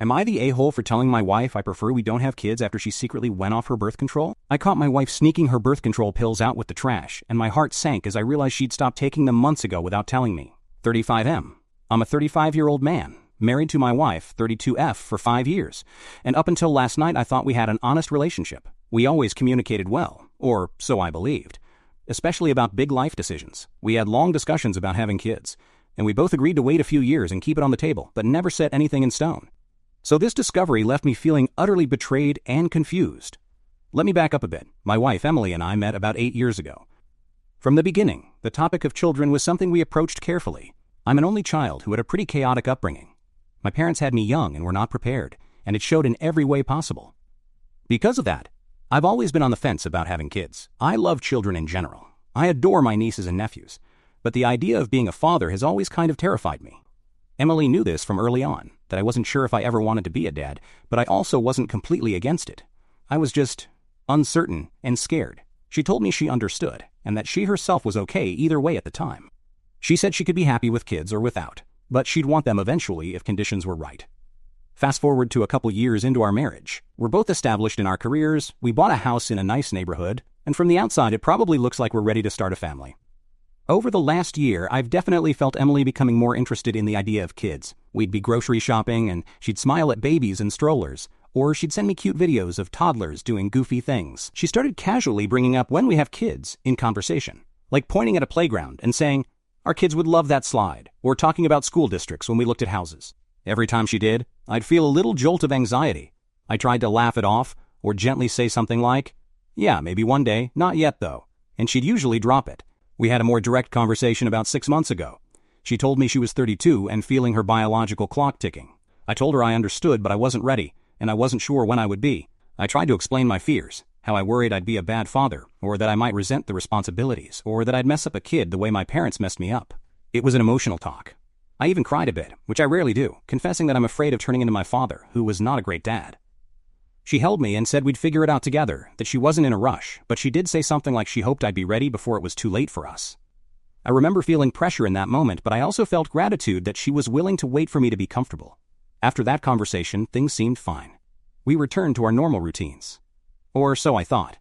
Am I the a-hole for telling my wife I prefer we don't have kids after she secretly went off her birth control? I caught my wife sneaking her birth control pills out with the trash, and my heart sank as I realized she'd stopped taking them months ago without telling me. 35M. I'm a 35-year-old man, married to my wife, 32F, for 5 years, and up until last night I thought we had an honest relationship. We always communicated well, or so I believed, especially about big life decisions. We had long discussions about having kids, and we both agreed to wait a few years and keep it on the table, but never set anything in stone. So this discovery left me feeling utterly betrayed and confused. Let me back up a bit. My wife, Emily, and I met about 8 years ago. From the beginning, the topic of children was something we approached carefully. I'm an only child who had a pretty chaotic upbringing. My parents had me young and were not prepared, and it showed in every way possible. Because of that, I've always been on the fence about having kids. I love children in general. I adore my nieces and nephews, but the idea of being a father has always kind of terrified me. Emily knew this from early on, that I wasn't sure if I ever wanted to be a dad, but I also wasn't completely against it. I was just uncertain and scared. She told me she understood, and that she herself was okay either way at the time. She said she could be happy with kids or without, but she'd want them eventually if conditions were right. Fast forward to a couple years into our marriage. We're both established in our careers, we bought a house in a nice neighborhood, and from the outside it probably looks like we're ready to start a family. Over the last year, I've definitely felt Emily becoming more interested in the idea of kids. We'd be grocery shopping and she'd smile at babies and strollers, or she'd send me cute videos of toddlers doing goofy things. She started casually bringing up when we have kids in conversation, like pointing at a playground and saying, "Our kids would love that slide," or talking about school districts when we looked at houses. Every time she did, I'd feel a little jolt of anxiety. I tried to laugh it off, or gently say something like, "Yeah, maybe one day, not yet though," and she'd usually drop it. We had a more direct conversation about 6 months ago. She told me she was 32 and feeling her biological clock ticking. I told her I understood, but I wasn't ready, and I wasn't sure when I would be. I tried to explain my fears, how I worried I'd be a bad father, or that I might resent the responsibilities, or that I'd mess up a kid the way my parents messed me up. It was an emotional talk. I even cried a bit, which I rarely do, confessing that I'm afraid of turning into my father, who was not a great dad. She held me and said we'd figure it out together, that she wasn't in a rush, but she did say something like she hoped I'd be ready before it was too late for us. I remember feeling pressure in that moment, but I also felt gratitude that she was willing to wait for me to be comfortable. After that conversation, things seemed fine. We returned to our normal routines. Or so I thought.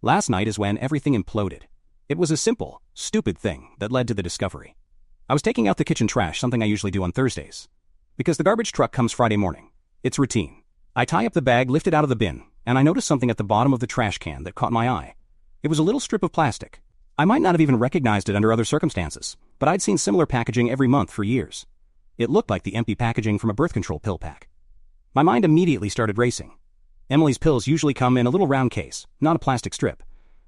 Last night is when everything imploded. It was a simple, stupid thing that led to the discovery. I was taking out the kitchen trash, something I usually do on Thursdays, because the garbage truck comes Friday morning. It's routine. I tie up the bag, lift it out of the bin, and I noticed something at the bottom of the trash can that caught my eye. It was a little strip of plastic. I might not have even recognized it under other circumstances, but I'd seen similar packaging every month for years. It looked like the empty packaging from a birth control pill pack. My mind immediately started racing. Emily's pills usually come in a little round case, not a plastic strip,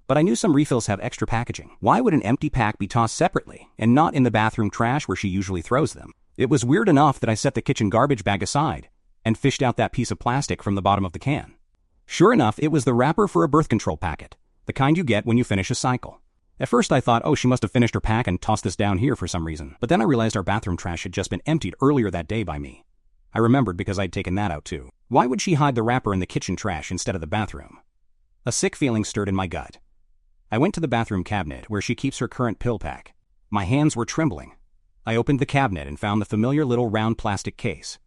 but I knew some refills have extra packaging. Why would an empty pack be tossed separately and not in the bathroom trash where she usually throws them? It was weird enough that I set the kitchen garbage bag aside and fished out that piece of plastic from the bottom of the can. Sure enough, it was the wrapper for a birth control packet, the kind you get when you finish a cycle. At first I thought, oh, she must have finished her pack and tossed this down here for some reason. But then I realized our bathroom trash had just been emptied earlier that day by me. I remembered because I'd taken that out too. Why would she hide the wrapper in the kitchen trash instead of the bathroom? A sick feeling stirred in my gut. I went to the bathroom cabinet where she keeps her current pill pack. My hands were trembling. I opened the cabinet and found the familiar little round plastic case.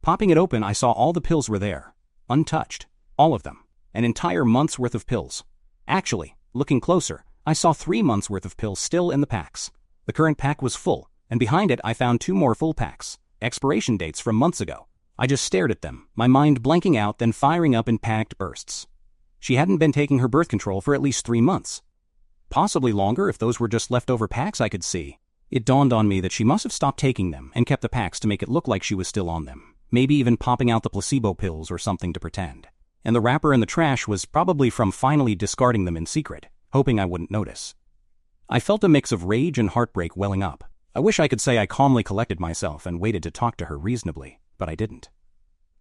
Popping it open, I saw all the pills were there, untouched, all of them, an entire month's worth of pills. Actually, looking closer, I saw 3 months' worth of pills still in the packs. The current pack was full, and behind it I found 2 more full packs, expiration dates from months ago. I just stared at them, my mind blanking out, then firing up in panicked bursts. She hadn't been taking her birth control for at least 3 months. Possibly longer if those were just leftover packs I could see. It dawned on me that she must have stopped taking them and kept the packs to make it look like she was still on them. Maybe even popping out the placebo pills or something to pretend. And the wrapper in the trash was probably from finally discarding them in secret, hoping I wouldn't notice. I felt a mix of rage and heartbreak welling up. I wish I could say I calmly collected myself and waited to talk to her reasonably, but I didn't.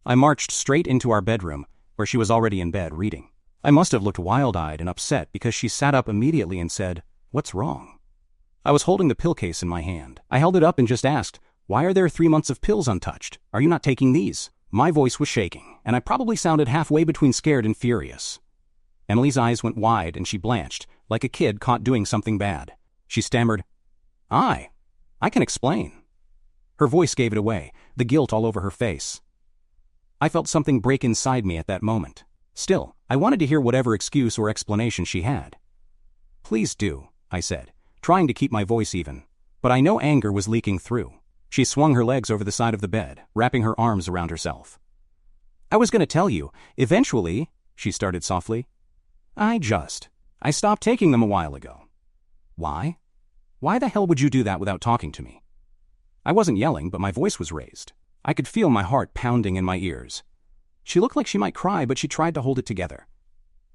I marched straight into our bedroom, where she was already in bed reading. I must have looked wild-eyed and upset because she sat up immediately and said, "What's wrong?" I was holding the pill case in my hand. I held it up and just asked, "Why are there 3 months of pills untouched? Are you not taking these?" My voice was shaking, and I probably sounded halfway between scared and furious. Emily's eyes went wide and she blanched, like a kid caught doing something bad. She stammered, I can explain." Her voice gave it away, the guilt all over her face. I felt something break inside me at that moment. Still, I wanted to hear whatever excuse or explanation she had. "Please do," I said, trying to keep my voice even. But I know anger was leaking through. She swung her legs over the side of the bed, wrapping her arms around herself. "I was going to tell you, eventually," she started softly. I stopped taking them a while ago." "Why? Why the hell would you do that without talking to me?" I wasn't yelling, but my voice was raised. I could feel my heart pounding in my ears. She looked like she might cry, but she tried to hold it together.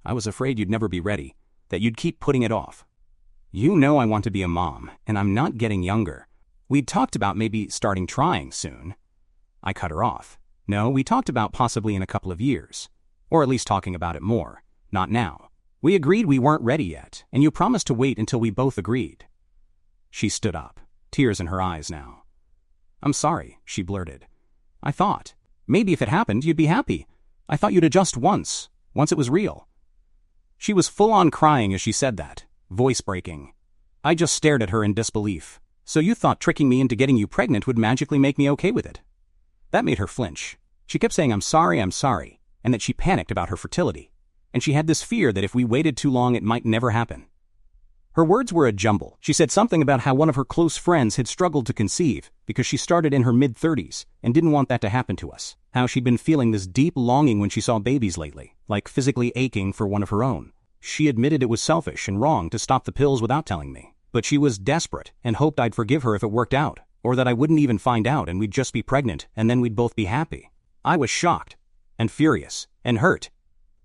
"I was afraid you'd never be ready, that you'd keep putting it off. You know I want to be a mom, and I'm not getting younger. We'd talked about maybe starting trying soon." I cut her off. "No, we talked about possibly in a couple of years. Or at least talking about it more. Not now. We agreed we weren't ready yet, and you promised to wait until we both agreed." She stood up, tears in her eyes now. "I'm sorry," she blurted. "I thought, maybe if it happened, you'd be happy. I thought you'd adjust once it was real." She was full-on crying as she said that, voice breaking. I just stared at her in disbelief. "So you thought tricking me into getting you pregnant would magically make me okay with it?" That made her flinch. She kept saying I'm sorry, and that she panicked about her fertility. And she had this fear that if we waited too long it might never happen. Her words were a jumble. She said something about how one of her close friends had struggled to conceive because she started in her mid-30s and didn't want that to happen to us. How she'd been feeling this deep longing when she saw babies lately, like physically aching for one of her own. She admitted it was selfish and wrong to stop the pills without telling me. But she was desperate and hoped I'd forgive her if it worked out, or that I wouldn't even find out and we'd just be pregnant and then we'd both be happy. I was shocked and furious and hurt.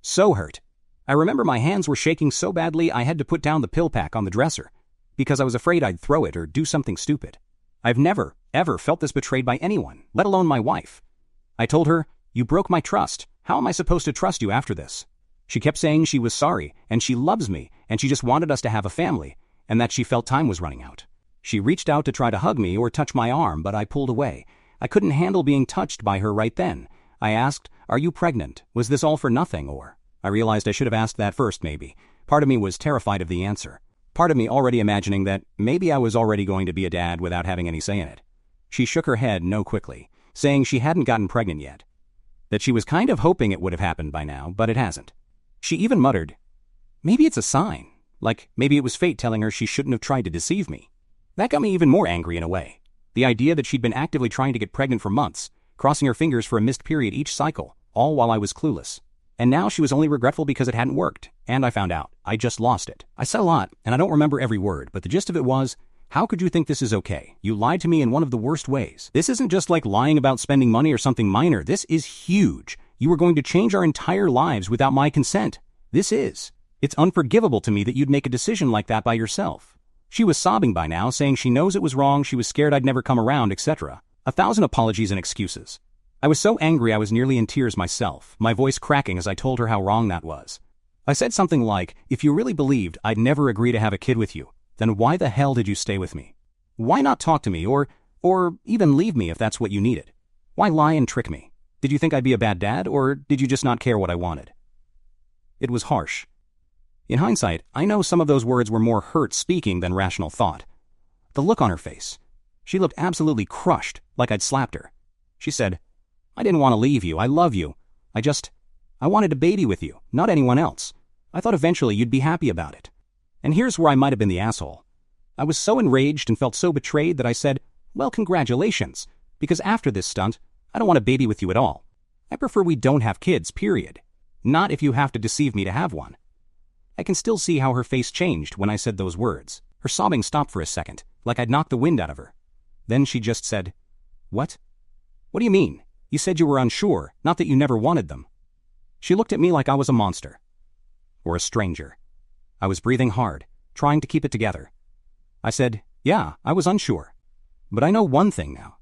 So hurt. I remember my hands were shaking so badly I had to put down the pill pack on the dresser because I was afraid I'd throw it or do something stupid. I've never, ever felt this betrayed by anyone, let alone my wife. I told her, "You broke my trust. How am I supposed to trust you after this?" She kept saying she was sorry and she loves me and she just wanted us to have a family and that she felt time was running out. She reached out to try to hug me or touch my arm, but I pulled away. I couldn't handle being touched by her right then. I asked, "Are you pregnant? Was this all for nothing?" Or I realized I should have asked that first maybe. Part of me was terrified of the answer. Part of me already imagining that maybe I was already going to be a dad without having any say in it. She shook her head no quickly, saying she hadn't gotten pregnant yet. That she was kind of hoping it would have happened by now, but it hasn't. She even muttered, "Maybe it's a sign. Like maybe it was fate telling her she shouldn't have tried to deceive me." That got me even more angry in a way. The idea that she'd been actively trying to get pregnant for months, crossing her fingers for a missed period each cycle, all while I was clueless. And now she was only regretful because it hadn't worked, and I found out. I just lost it. I said a lot, and I don't remember every word, but the gist of it was, how could you think this is okay? You lied to me in one of the worst ways. This isn't just like lying about spending money or something minor. This is huge. You were going to change our entire lives without my consent. It's unforgivable to me that you'd make a decision like that by yourself. She was sobbing by now, saying she knows it was wrong, she was scared I'd never come around, etc. 1,000 apologies and excuses. I was so angry I was nearly in tears myself, my voice cracking as I told her how wrong that was. I said something like, "If you really believed I'd never agree to have a kid with you, then why the hell did you stay with me? Why not talk to me or even leave me if that's what you needed? Why lie and trick me? Did you think I'd be a bad dad, or did you just not care what I wanted?" It was harsh. In hindsight, I know some of those words were more hurt speaking than rational thought. The look on her face. She looked absolutely crushed, like I'd slapped her. She said, "I didn't want to leave you. I love you. I wanted a baby with you, not anyone else. I thought eventually you'd be happy about it." And here's where I might have been the asshole. I was so enraged and felt so betrayed that I said, "Well, congratulations, because after this stunt, I don't want a baby with you at all. I prefer we don't have kids, period. Not if you have to deceive me to have one." I can still see how her face changed when I said those words. Her sobbing stopped for a second, like I'd knocked the wind out of her. Then she just said, "What? What do you mean? You said you were unsure, not that you never wanted them." She looked at me like I was a monster. Or a stranger. I was breathing hard, trying to keep it together. I said, "Yeah, I was unsure. But I know one thing now.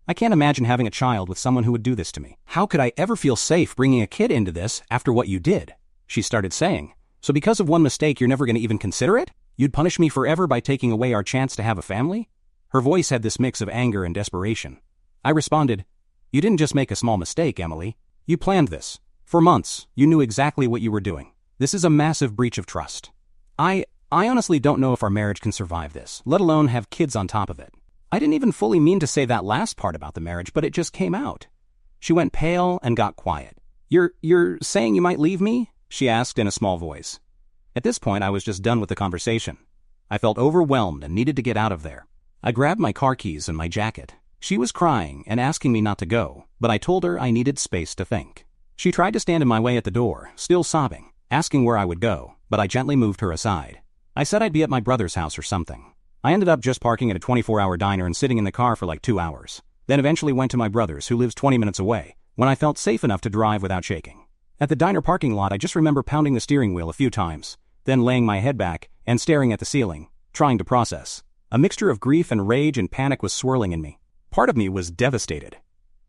I can't imagine having a child with someone who would do this to me. How could I ever feel safe bringing a kid into this after what you did?" She started saying, "So because of one mistake you're never going to even consider it? You'd punish me forever by taking away our chance to have a family?" Her voice had this mix of anger and desperation. I responded, "You didn't just make a small mistake, Emily. You planned this. For months, you knew exactly what you were doing. This is a massive breach of trust. I honestly don't know if our marriage can survive this, let alone have kids on top of it." I didn't even fully mean to say that last part about the marriage, but it just came out. She went pale and got quiet. You're saying you might leave me?" she asked in a small voice. At this point, I was just done with the conversation. I felt overwhelmed and needed to get out of there. I grabbed my car keys and my jacket. She was crying and asking me not to go, but I told her I needed space to think. She tried to stand in my way at the door, still sobbing, asking where I would go, but I gently moved her aside. I said I'd be at my brother's house or something. I ended up just parking at a 24-hour diner and sitting in the car for like 2 hours. Then eventually went to my brother's, who lives 20 minutes away, when I felt safe enough to drive without shaking. At the diner parking lot, I just remember pounding the steering wheel a few times, then laying my head back and staring at the ceiling, trying to process. A mixture of grief and rage and panic was swirling in me. Part of me was devastated.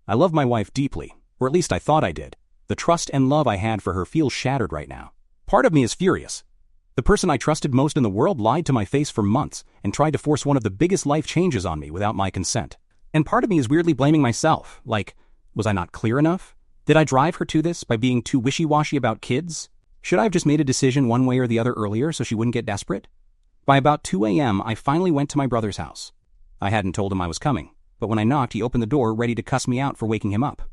I love my wife deeply, or at least I thought I did. The trust and love I had for her feels shattered right now. Part of me is furious. The person I trusted most in the world lied to my face for months and tried to force one of the biggest life changes on me without my consent. And part of me is weirdly blaming myself, like, was I not clear enough? Did I drive her to this by being too wishy-washy about kids? Should I have just made a decision one way or the other earlier so she wouldn't get desperate? By about 2 a.m., I finally went to my brother's house. I hadn't told him I was coming, but when I knocked, he opened the door ready to cuss me out for waking him up.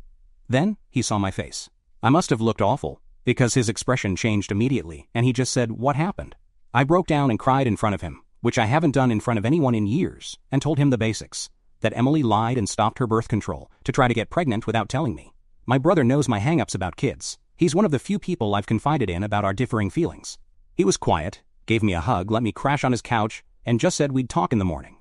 Then, he saw my face. I must have looked awful, because his expression changed immediately, and he just said, "What happened?" I broke down and cried in front of him, which I haven't done in front of anyone in years, and told him the basics. That Emily lied and stopped her birth control to try to get pregnant without telling me. My brother knows my hang-ups about kids. He's one of the few people I've confided in about our differing feelings. He was quiet, gave me a hug, let me crash on his couch, and just said we'd talk in the morning.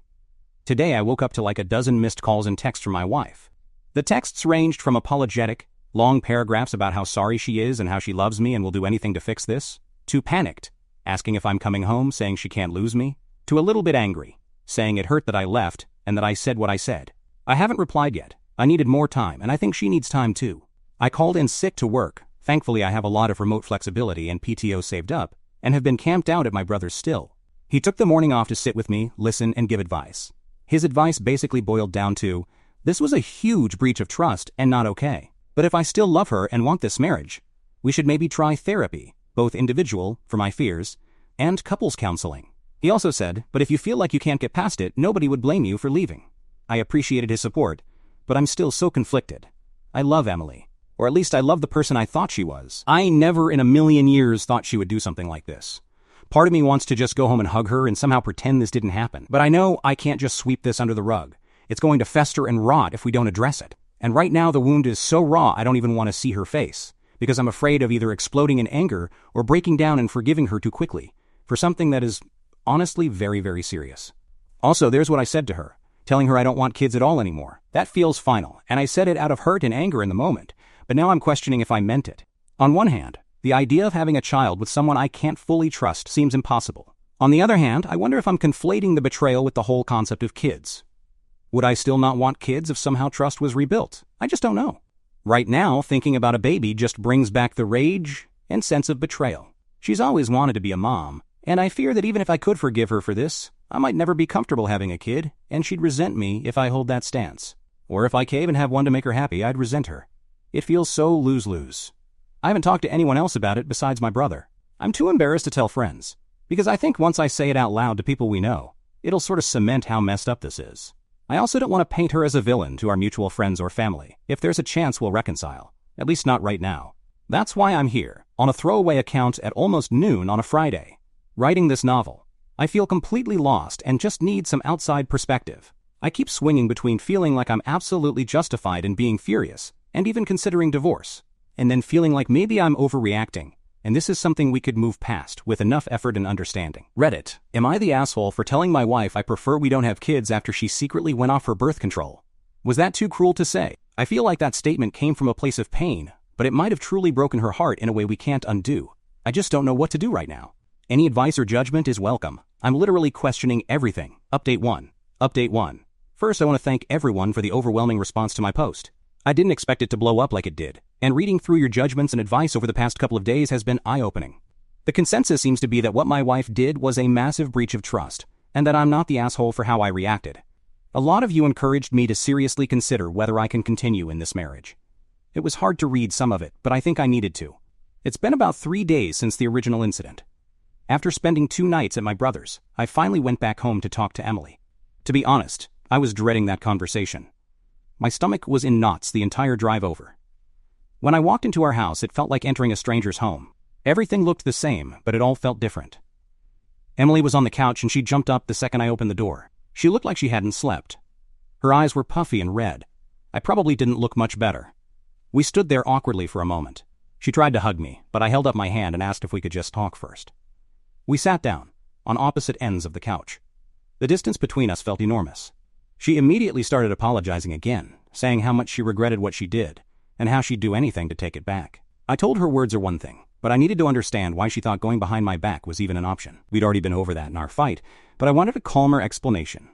Today I woke up to like a dozen missed calls and texts from my wife. The texts ranged from apologetic, long paragraphs about how sorry she is and how she loves me and will do anything to fix this, to panicked, asking if I'm coming home, saying she can't lose me, to a little bit angry, saying it hurt that I left and that I said what I said. I haven't replied yet. I needed more time, and I think she needs time too. I called in sick to work. Thankfully, I have a lot of remote flexibility and PTO saved up, and have been camped out at my brother's still. He took the morning off to sit with me, listen, and give advice. His advice basically boiled down to, this was a huge breach of trust and not okay. But if I still love her and want this marriage, we should maybe try therapy, both individual, for my fears, and couples counseling. He also said, but if you feel like you can't get past it, nobody would blame you for leaving. I appreciated his support, but I'm still so conflicted. I love Emily, or at least I love the person I thought she was. I never in a million years thought she would do something like this. Part of me wants to just go home and hug her and somehow pretend this didn't happen, but I know I can't just sweep this under the rug. It's going to fester and rot if we don't address it. And right now the wound is so raw I don't even want to see her face, because I'm afraid of either exploding in anger or breaking down and forgiving her too quickly, for something that is honestly very, very serious. Also, there's what I said to her, telling her I don't want kids at all anymore. That feels final, and I said it out of hurt and anger in the moment, but now I'm questioning if I meant it. On one hand, the idea of having a child with someone I can't fully trust seems impossible. On the other hand, I wonder if I'm conflating the betrayal with the whole concept of kids. Would I still not want kids if somehow trust was rebuilt? I just don't know. Right now, thinking about a baby just brings back the rage and sense of betrayal. She's always wanted to be a mom, and I fear that even if I could forgive her for this, I might never be comfortable having a kid, and she'd resent me if I hold that stance. Or if I cave and have one to make her happy, I'd resent her. It feels so lose-lose. I haven't talked to anyone else about it besides my brother. I'm too embarrassed to tell friends, because I think once I say it out loud to people we know, it'll sort of cement how messed up this is. I also don't want to paint her as a villain to our mutual friends or family. If there's a chance we'll reconcile, at least not right now. That's why I'm here, on a throwaway account at almost noon on a Friday, writing this novel. I feel completely lost and just need some outside perspective. I keep swinging between feeling like I'm absolutely justified in being furious, and even considering divorce, and then feeling like maybe I'm overreacting, and this is something we could move past with enough effort and understanding. Reddit, am I the asshole for telling my wife I prefer we don't have kids after she secretly went off her birth control? Was that too cruel to say? I feel like that statement came from a place of pain, but it might have truly broken her heart in a way we can't undo. I just don't know what to do right now. Any advice or judgment is welcome. I'm literally questioning everything. Update 1. Update 1. First, I want to thank everyone for the overwhelming response to my post. I didn't expect it to blow up like it did, and reading through your judgments and advice over the past couple of days has been eye-opening. The consensus seems to be that what my wife did was a massive breach of trust, and that I'm not the asshole for how I reacted. A lot of you encouraged me to seriously consider whether I can continue in this marriage. It was hard to read some of it, but I think I needed to. It's been about 3 days since the original incident. After spending 2 nights at my brother's, I finally went back home to talk to Emily. To be honest, I was dreading that conversation. My stomach was in knots the entire drive over. When I walked into our house, it felt like entering a stranger's home. Everything looked the same, but it all felt different. Emily was on the couch and she jumped up the second I opened the door. She looked like she hadn't slept. Her eyes were puffy and red. I probably didn't look much better. We stood there awkwardly for a moment. She tried to hug me, but I held up my hand and asked if we could just talk first. We sat down, on opposite ends of the couch. The distance between us felt enormous. She immediately started apologizing again, saying how much she regretted what she did, and how she'd do anything to take it back. I told her words are one thing, but I needed to understand why she thought going behind my back was even an option. We'd already been over that in our fight, but I wanted a calmer explanation.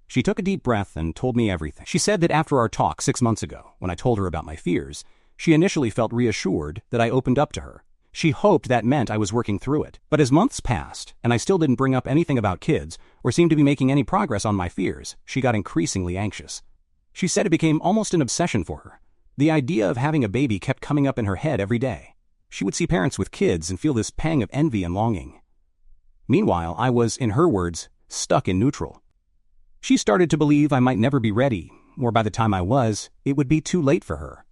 She took a deep breath and told me everything. She said that after our talk 6 months ago, when I told her about my fears, she initially felt reassured that I opened up to her. She hoped that meant I was working through it. But as months passed, and I still didn't bring up anything about kids, or seem to be making any progress on my fears, she got increasingly anxious. She said it became almost an obsession for her. The idea of having a baby kept coming up in her head every day. She would see parents with kids and feel this pang of envy and longing. Meanwhile, I was, in her words, stuck in neutral. She started to believe I might never be ready, or by the time I was, it would be too late for her.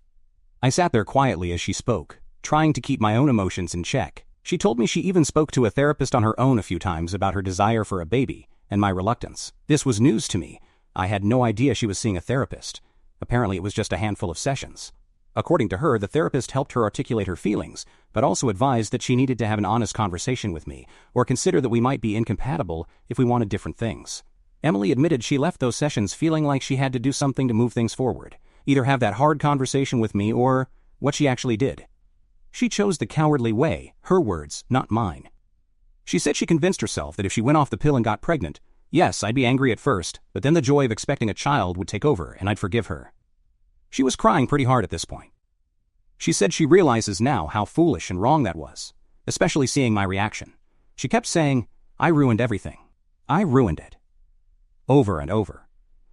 I sat there quietly as she spoke, trying to keep my own emotions in check. She told me she even spoke to a therapist on her own a few times about her desire for a baby and my reluctance. This was news to me. I had no idea she was seeing a therapist. Apparently it was just a handful of sessions. According to her, the therapist helped her articulate her feelings, but also advised that she needed to have an honest conversation with me, or consider that we might be incompatible if we wanted different things. Emily admitted she left those sessions feeling like she had to do something to move things forward, either have that hard conversation with me or what she actually did. She chose the cowardly way, her words, not mine. She said she convinced herself that if she went off the pill and got pregnant, yes, I'd be angry at first, but then the joy of expecting a child would take over and I'd forgive her. She was crying pretty hard at this point. She said she realizes now how foolish and wrong that was, especially seeing my reaction. She kept saying, I ruined everything. I ruined it. Over and over.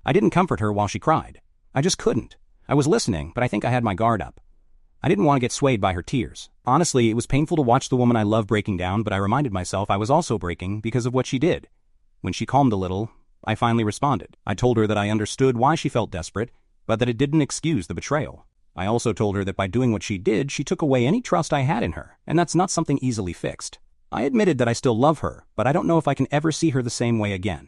I didn't comfort her while she cried. I just couldn't. I was listening, but I think I had my guard up. I didn't want to get swayed by her tears. Honestly, it was painful to watch the woman I love breaking down, but I reminded myself I was also breaking because of what she did. When she calmed a little, I finally responded. I told her that I understood why she felt desperate, but that it didn't excuse the betrayal. I also told her that by doing what she did, she took away any trust I had in her, and that's not something easily fixed. I admitted that I still love her, but I don't know if I can ever see her the same way again.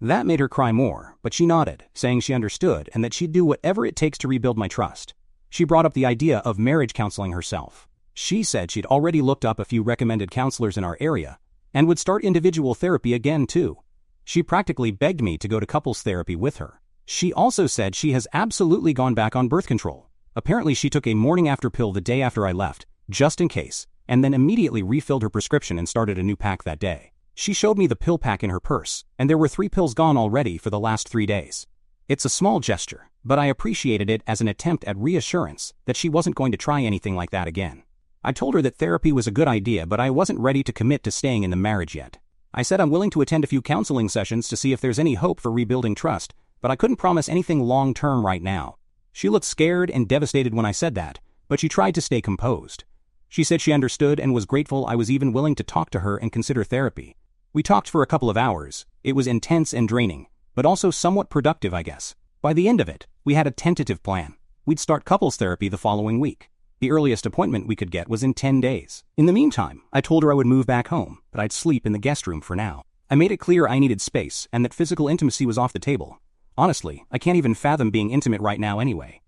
That made her cry more, but she nodded, saying she understood and that she'd do whatever it takes to rebuild my trust. She brought up the idea of marriage counseling herself. She said she'd already looked up a few recommended counselors in our area and would start individual therapy again too. She practically begged me to go to couples therapy with her. She also said she has absolutely gone back on birth control. Apparently she took a morning after pill the day after I left, just in case, and then immediately refilled her prescription and started a new pack that day. She showed me the pill pack in her purse, and there were 3 pills gone already for the last 3 days. It's a small gesture, but I appreciated it as an attempt at reassurance that she wasn't going to try anything like that again. I told her that therapy was a good idea, but I wasn't ready to commit to staying in the marriage yet. I said I'm willing to attend a few counseling sessions to see if there's any hope for rebuilding trust, but I couldn't promise anything long-term right now. She looked scared and devastated when I said that, but she tried to stay composed. She said she understood and was grateful I was even willing to talk to her and consider therapy. We talked for a couple of hours. It was intense and draining, but also somewhat productive, I guess. By the end of it, we had a tentative plan. We'd start couples therapy the following week. The earliest appointment we could get was in 10 days. In the meantime, I told her I would move back home, but I'd sleep in the guest room for now. I made it clear I needed space and that physical intimacy was off the table. Honestly, I can't even fathom being intimate right now anyway.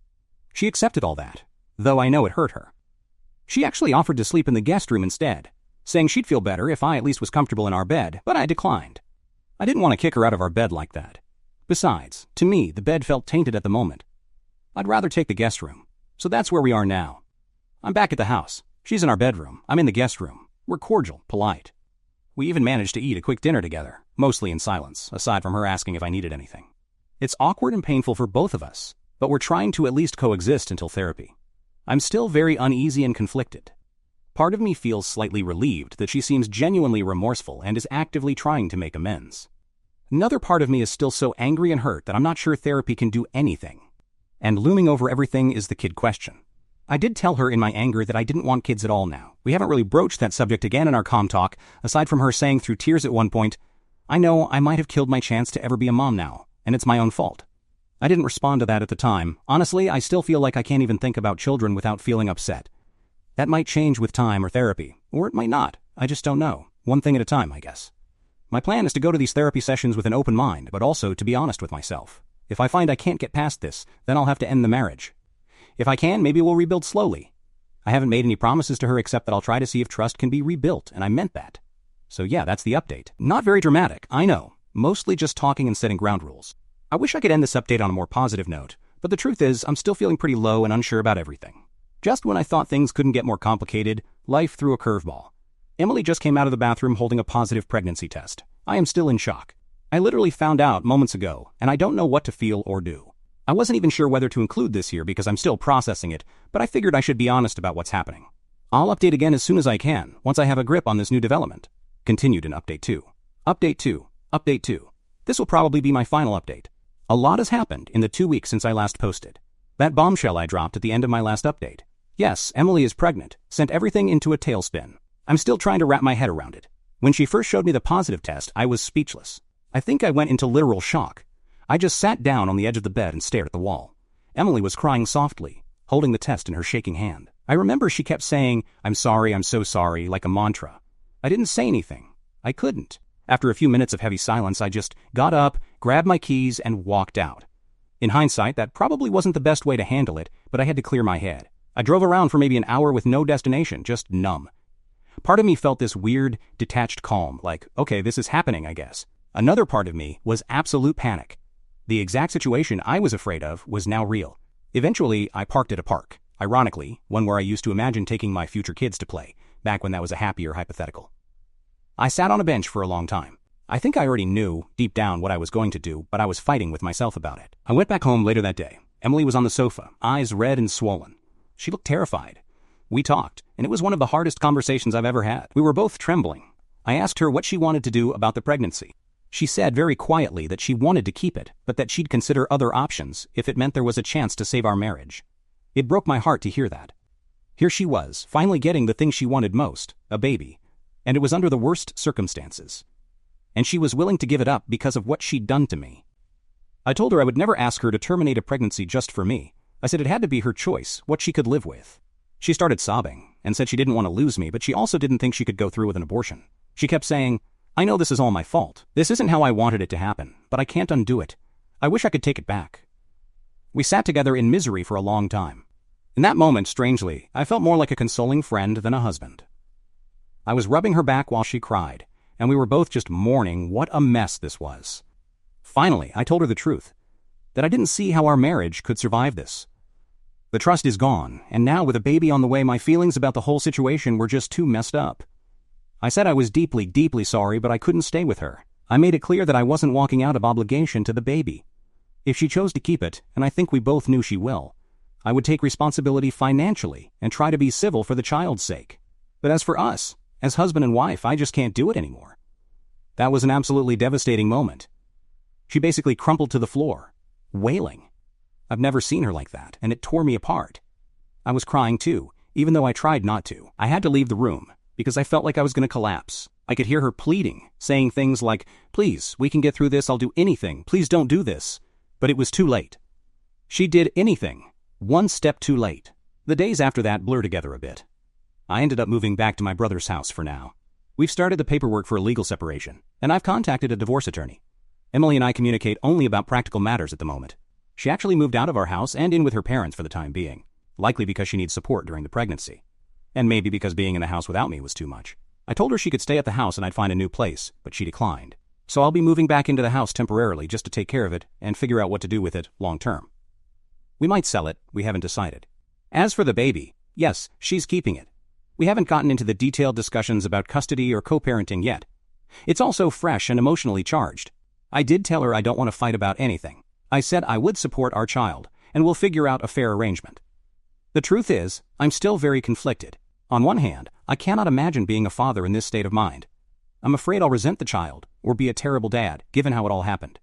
She accepted all that, though I know it hurt her. She actually offered to sleep in the guest room instead, saying she'd feel better if I at least was comfortable in our bed, but I declined. I didn't want to kick her out of our bed like that. Besides, to me, the bed felt tainted at the moment. I'd rather take the guest room. So that's where we are now. I'm back at the house. She's in our bedroom. I'm in the guest room. We're cordial, polite. We even managed to eat a quick dinner together, mostly in silence, aside from her asking if I needed anything. It's awkward and painful for both of us, but we're trying to at least coexist until therapy. I'm still very uneasy and conflicted. Part of me feels slightly relieved that she seems genuinely remorseful and is actively trying to make amends. Another part of me is still so angry and hurt that I'm not sure therapy can do anything. And looming over everything is the kid question. I did tell her in my anger that I didn't want kids at all now. We haven't really broached that subject again in our comm talk, aside from her saying through tears at one point, I know I might have killed my chance to ever be a mom now, and it's my own fault. I didn't respond to that at the time. Honestly, I still feel like I can't even think about children without feeling upset. That might change with time or therapy, or it might not. I just don't know. One thing at a time, I guess. My plan is to go to these therapy sessions with an open mind, but also to be honest with myself. If I find I can't get past this, then I'll have to end the marriage. If I can, maybe we'll rebuild slowly. I haven't made any promises to her except that I'll try to see if trust can be rebuilt, and I meant that. So yeah, that's the update. Not very dramatic, I know. Mostly just talking and setting ground rules. I wish I could end this update on a more positive note, but the truth is, I'm still feeling pretty low and unsure about everything. Just when I thought things couldn't get more complicated, life threw a curveball. Emily just came out of the bathroom holding a positive pregnancy test. I am still in shock. I literally found out moments ago, and I don't know what to feel or do. I wasn't even sure whether to include this here because I'm still processing it, but I figured I should be honest about what's happening. I'll update again as soon as I can, once I have a grip on this new development. Continued in Update 2. Update 2. Update 2. This will probably be my final update. A lot has happened in the 2 weeks since I last posted. That bombshell I dropped at the end of my last update. Yes, Emily is pregnant, sent everything into a tailspin. I'm still trying to wrap my head around it. When she first showed me the positive test, I was speechless. I think I went into literal shock. I just sat down on the edge of the bed and stared at the wall. Emily was crying softly, holding the test in her shaking hand. I remember she kept saying, "I'm sorry, I'm so sorry," like a mantra. I didn't say anything. I couldn't. After a few minutes of heavy silence, I just got up, grabbed my keys, and walked out. In hindsight, that probably wasn't the best way to handle it, but I had to clear my head. I drove around for maybe an hour with no destination, just numb. Part of me felt this weird, detached calm, like, okay, this is happening, I guess. Another part of me was absolute panic. The exact situation I was afraid of was now real. Eventually, I parked at a park. Ironically, one where I used to imagine taking my future kids to play, back when that was a happier hypothetical. I sat on a bench for a long time. I think I already knew, deep down, what I was going to do, but I was fighting with myself about it. I went back home later that day. Emily was on the sofa, eyes red and swollen. She looked terrified. We talked, and it was one of the hardest conversations I've ever had. We were both trembling. I asked her what she wanted to do about the pregnancy. She said very quietly that she wanted to keep it, but that she'd consider other options if it meant there was a chance to save our marriage. It broke my heart to hear that. Here she was, finally getting the thing she wanted most, a baby, and it was under the worst circumstances. And she was willing to give it up because of what she'd done to me. I told her I would never ask her to terminate a pregnancy just for me. I said it had to be her choice, what she could live with. She started sobbing, and said she didn't want to lose me, but she also didn't think she could go through with an abortion. She kept saying, "I know this is all my fault. This isn't how I wanted it to happen, but I can't undo it. I wish I could take it back." We sat together in misery for a long time. In that moment, strangely, I felt more like a consoling friend than a husband. I was rubbing her back while she cried, and we were both just mourning what a mess this was. Finally, I told her the truth, that I didn't see how our marriage could survive this. The trust is gone, and now with a baby on the way, my feelings about the whole situation were just too messed up. I said I was deeply, deeply sorry, but I couldn't stay with her. I made it clear that I wasn't walking out of obligation to the baby. If she chose to keep it, and I think we both knew she will, I would take responsibility financially and try to be civil for the child's sake. But as for us, as husband and wife, I just can't do it anymore. That was an absolutely devastating moment. She basically crumpled to the floor, wailing. I've never seen her like that, and it tore me apart. I was crying too, even though I tried not to. I had to leave the room, because I felt like I was going to collapse. I could hear her pleading, saying things like, "Please, we can get through this, I'll do anything, please don't do this." But it was too late. She did anything, one step too late. The days after that blur together a bit. I ended up moving back to my brother's house for now. We've started the paperwork for a legal separation, and I've contacted a divorce attorney. Emily and I communicate only about practical matters at the moment. She actually moved out of our house and in with her parents for the time being, likely because she needs support during the pregnancy. And maybe because being in the house without me was too much. I told her she could stay at the house and I'd find a new place, but she declined. So I'll be moving back into the house temporarily just to take care of it and figure out what to do with it long term. We might sell it, we haven't decided. As for the baby, yes, she's keeping it. We haven't gotten into the detailed discussions about custody or co-parenting yet. It's also fresh and emotionally charged. I did tell her I don't want to fight about anything. I said I would support our child, and we'll figure out a fair arrangement. The truth is, I'm still very conflicted. On one hand, I cannot imagine being a father in this state of mind. I'm afraid I'll resent the child, or be a terrible dad, given how it all happened.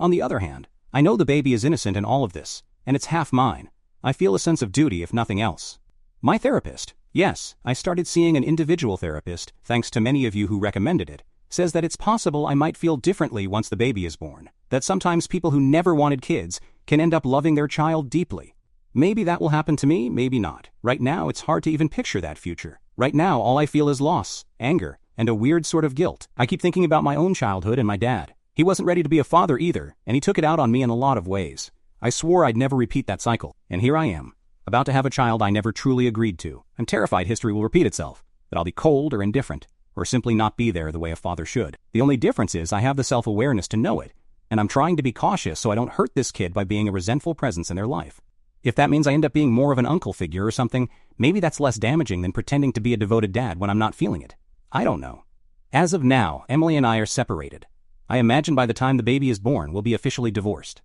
On the other hand, I know the baby is innocent in all of this, and it's half mine. I feel a sense of duty if nothing else. My therapist, yes, I started seeing an individual therapist, thanks to many of you who recommended it, says that it's possible I might feel differently once the baby is born, that sometimes people who never wanted kids can end up loving their child deeply. Maybe that will happen to me, maybe not. Right now, it's hard to even picture that future. Right now, all I feel is loss, anger, and a weird sort of guilt. I keep thinking about my own childhood and my dad. He wasn't ready to be a father either, and he took it out on me in a lot of ways. I swore I'd never repeat that cycle, and here I am, about to have a child I never truly agreed to. I'm terrified history will repeat itself, that I'll be cold or indifferent, or simply not be there the way a father should. The only difference is I have the self-awareness to know it, and I'm trying to be cautious so I don't hurt this kid by being a resentful presence in their life. If that means I end up being more of an uncle figure or something, maybe that's less damaging than pretending to be a devoted dad when I'm not feeling it. I don't know. As of now, Emily and I are separated. I imagine by the time the baby is born, we'll be officially divorced.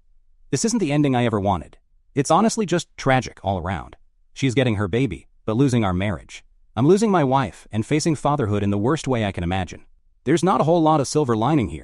This isn't the ending I ever wanted. It's honestly just tragic all around. She's getting her baby, but losing our marriage. I'm losing my wife and facing fatherhood in the worst way I can imagine. There's not a whole lot of silver lining here.